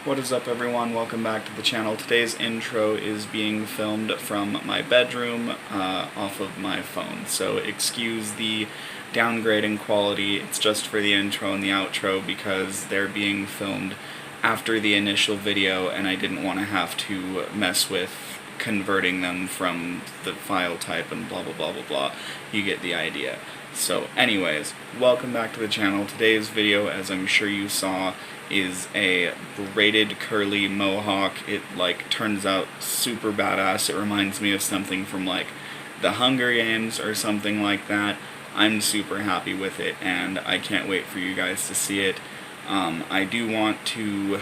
What is up, everyone? Welcome back to the channel. Today's intro is being filmed from my bedroom off of my phone, so excuse the downgrading quality. It's just for the intro and the outro because they're being filmed after the initial video and I didn't want to have to mess with converting them from the file type and blah blah blah blah blah. You get the idea. So anyways, welcome back to the channel. Today's video, as I'm sure you saw, is a braided curly mohawk. It turns out super badass. It reminds me of something from the Hunger Games or something like that. I'm super happy with it and I can't wait for you guys to see it. I do want to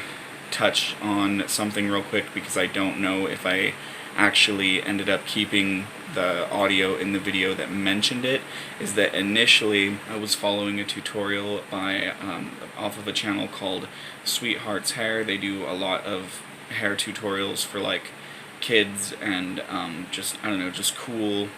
touch on something real quick because I don't know if I actually ended up keeping the audio in the video that mentioned it, is that initially I was following a tutorial by off of a channel called Sweetheart's Hair. They do a lot of hair tutorials for kids and just cool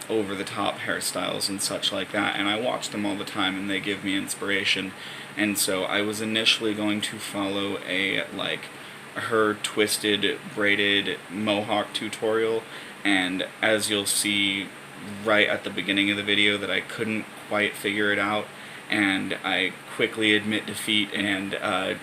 over-the-top hairstyles and such like that, and I watch them all the time and they give me inspiration. And so I was initially going to follow a her twisted braided mohawk tutorial, and as you'll see right at the beginning of the video that I couldn't quite figure it out, and I quickly admit defeat and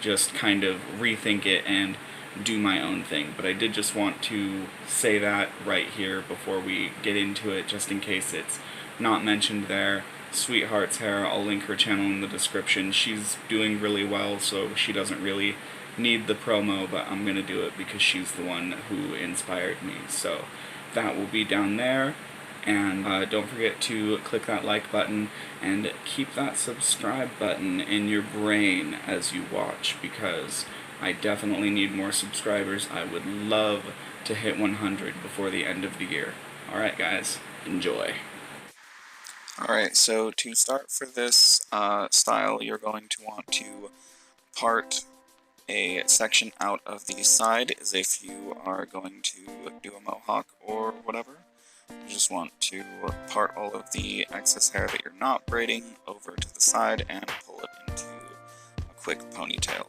just kind of rethink it and do my own thing. But I did just want to say that right here before we get into it, just in case it's not mentioned there. Sweetheart's Hair, I'll link her channel in the description. She's doing really well, so she doesn't really need the promo, but I'm gonna do it because she's the one who inspired me. So that will be down there, and don't forget to click that like button and keep that subscribe button in your brain as you watch, because I definitely need more subscribers. I would love to hit 100 before the end of the year. Alright guys, enjoy. Alright, so to start for this style, you're going to want to part a section out of the side, as if you are going to do a mohawk or whatever. You just want to part all of the excess hair that you're not braiding over to the side and pull it into a quick ponytail.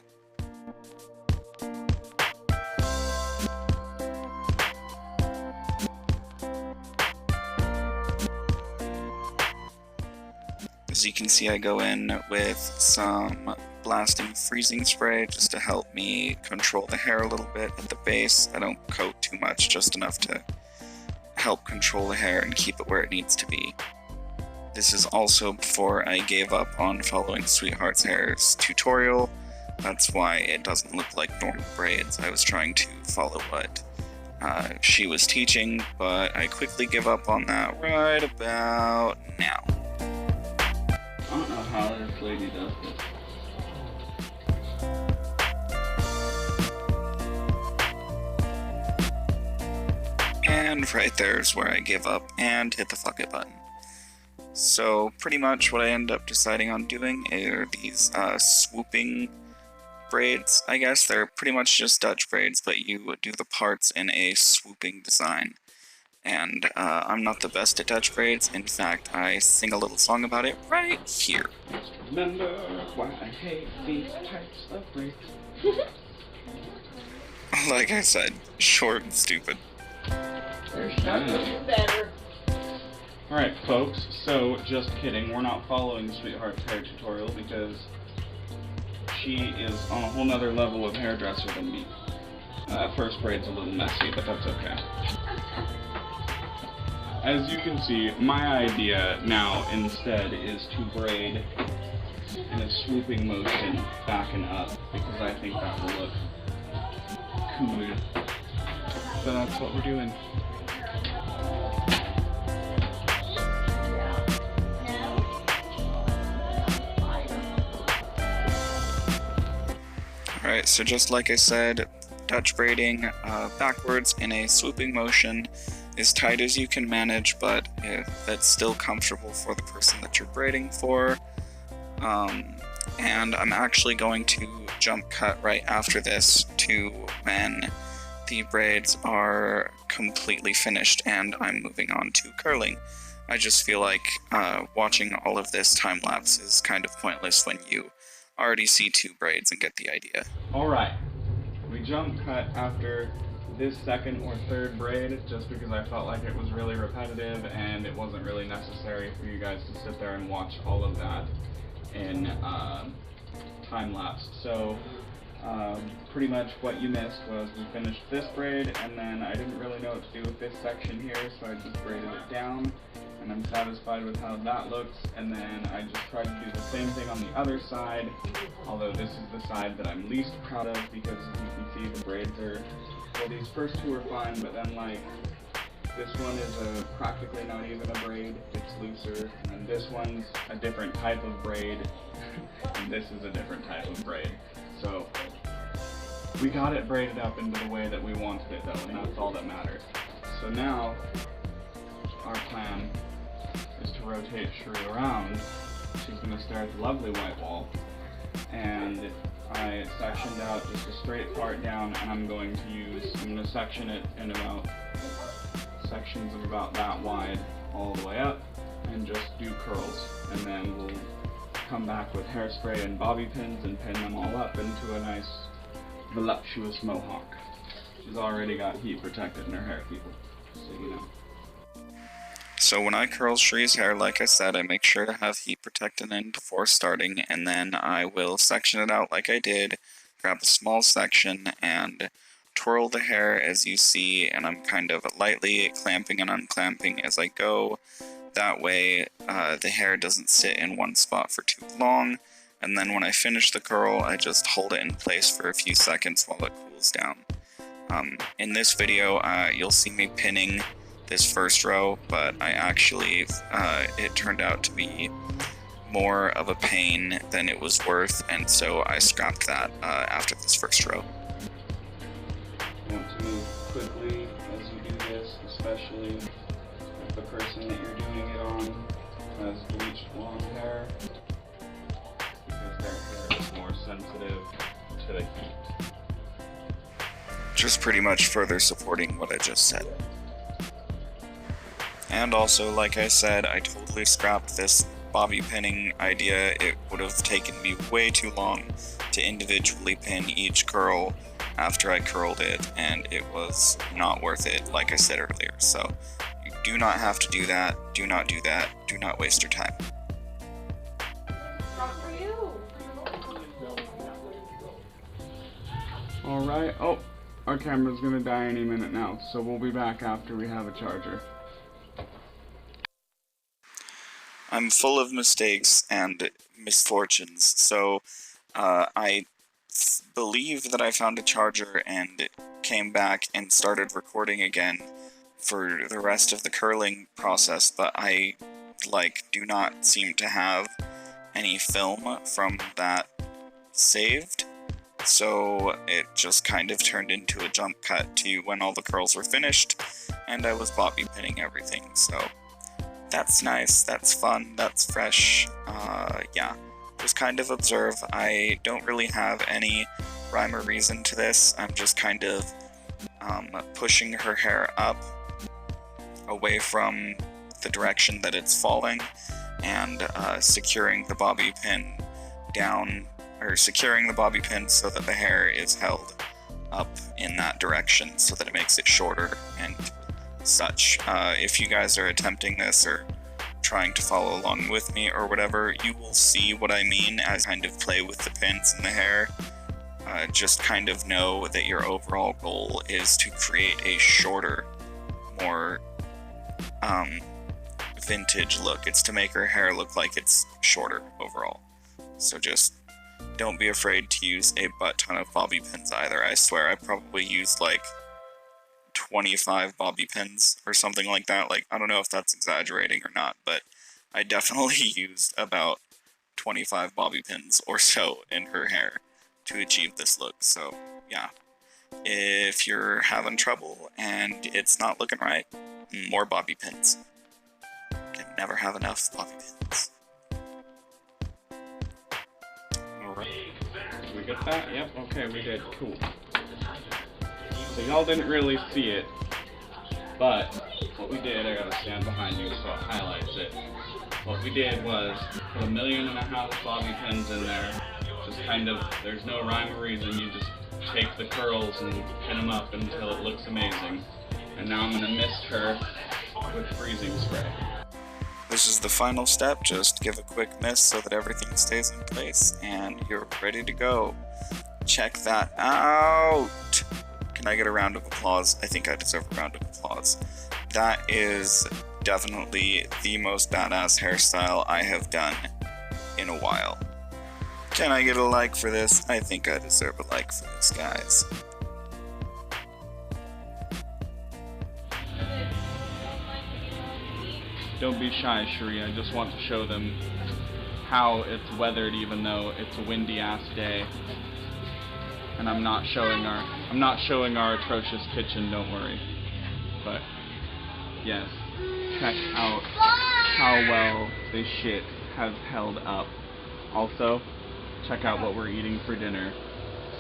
As you can see, I go in with some blasting freezing spray just to help me control the hair a little bit at the base. I don't coat too much, just enough to help control the hair and keep it where it needs to be. This is also before I gave up on following Sweetheart's Hair's tutorial. That's why it doesn't look like normal braids. I was trying to follow what she was teaching, but I quickly give up on that right about now. I don't know how this lady does this. And right there is where I give up and hit the fuck it button. So pretty much what I end up deciding on doing are these swooping braids, I guess. They're pretty much just Dutch braids, but you do the parts in a swooping design. And I'm not the best at Dutch braids. In fact, I sing a little song about it right here. Remember why I hate these types of braids. Like I said, short and stupid. There's nothing better. Alright folks, so just kidding, we're not following Sweetheart's Hair tutorial because she is on a whole nother level of hairdresser than me. First braid's a little messy, but that's okay. As you can see, my idea now instead is to braid in a swooping motion back and up, because I think that will look cool. So that's what we're doing. Alright, so just like I said, Dutch braiding backwards in a swooping motion, as tight as you can manage, but if that's still comfortable for the person that you're braiding for. And I'm actually going to jump cut right after this to when the braids are completely finished and I'm moving on to curling. I just feel like watching all of this time lapse is kind of pointless when you already see 2 braids and get the idea. Alright, we jump cut after this second or third braid just because I felt like it was really repetitive and it wasn't really necessary for you guys to sit there and watch all of that in time lapse. So pretty much what you missed was we finished this braid, and then I didn't really know what to do with this section here, so I just braided it down, and I'm satisfied with how that looks. And then I just tried to do the same thing on the other side, although this is the side that I'm least proud of because as you can see the braids are, well, these first 2 are fine, but then like this one is practically not even a braid, it's looser, and this one's a different type of braid, and this is a different type of braid. So we got it braided up into the way that we wanted it though, and that's all that matters. So now our plan is to rotate Cherie around. She's going to stare at the lovely white wall, and I sectioned out just a straight part down, and I'm going to section it in about sections of about that wide all the way up and just do curls, and then we'll come back with hairspray and bobby pins and pin them all up into a nice voluptuous mohawk. She's already got heat protected in her hair, people, so you know. So when I curl Cherie's hair, like I said, I make sure to have heat protected in before starting, and then I will section it out like I did, grab a small section, and twirl the hair as you see, and I'm kind of lightly clamping and unclamping as I go. That way the hair doesn't sit in one spot for too long, and then when I finish the curl, I just hold it in place for a few seconds while it cools down. In this video, you'll see me pinning this first row, but I actually, it turned out to be more of a pain than it was worth, and so I scrapped that after this first row. You want to move quickly as you do this, especially if the person that you're doing it on has bleached blonde hair, because their hair is more sensitive to the heat. Just pretty much further supporting what I just said. And also, like I said, I totally scrapped this bobby pinning idea. It would have taken me way too long to individually pin each curl after I curled it, and it was not worth it, like I said earlier. So you do not have to do that. Do not do that. Do not waste your time. Not for you. Alright, oh, our camera's gonna die any minute now, so we'll be back after we have a charger. I'm full of mistakes and misfortunes, so I believe that I found a charger and came back and started recording again for the rest of the curling process, but I, do not seem to have any film from that saved, so it just kind of turned into a jump cut to when all the curls were finished, and I was bobby pinning everything, so that's nice, that's fun, that's fresh, yeah. Just kind of observe. I don't really have any rhyme or reason to this. I'm just kind of pushing her hair up away from the direction that it's falling, and securing the bobby pin down, or securing the bobby pin so that the hair is held up in that direction so that it makes it shorter and such. If you guys are attempting this or trying to follow along with me or whatever, you will see what I mean as I kind of play with the pins in the hair. Just kind of know that your overall goal is to create a shorter, more vintage look. It's to make her hair look like it's shorter overall. So just don't be afraid to use a butt ton of bobby pins either. I swear I probably used 25 bobby pins or something like that. I don't know if that's exaggerating or not, but I definitely used about 25 bobby pins or so in her hair to achieve this look. So yeah, if you're having trouble and it's not looking right, more bobby pins. Can never have enough bobby pins. Alright, did we get that? Yep, okay, we did. Cool. So y'all didn't really see it, but what we did, I gotta stand behind you so it highlights it. What we did was put 1.5 million bobby pins in there, Just kind of, there's no rhyme or reason, you just take the curls and pin them up until it looks amazing. And now I'm gonna mist her with freezing spray. This is the final step, just give a quick mist so that everything stays in place, and you're ready to go. Check that out! Can I get a round of applause? I think I deserve a round of applause. That is definitely the most badass hairstyle I have done in a while. Can I get a like for this? I think I deserve a like for this, guys. Don't be shy, Cherie. I just want to show them how it's weathered even though it's a windy ass day. And I'm not showing our atrocious kitchen, don't worry. But yes, check out how well this shit has held up. Also, check out what we're eating for dinner.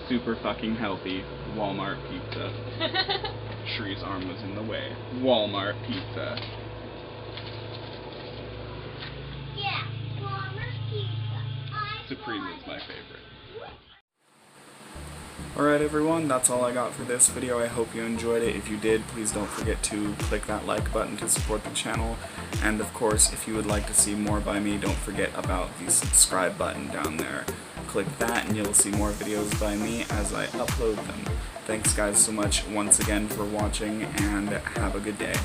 Super fucking healthy Walmart pizza. Cherie's arm was in the way. Walmart pizza. Yeah, Walmart pizza. Supreme is my favorite. Alright everyone, that's all I got for this video. I hope you enjoyed it. If you did, please don't forget to click that like button to support the channel. And of course, if you would like to see more by me, don't forget about the subscribe button down there. Click that and you'll see more videos by me as I upload them. Thanks guys so much once again for watching, and have a good day.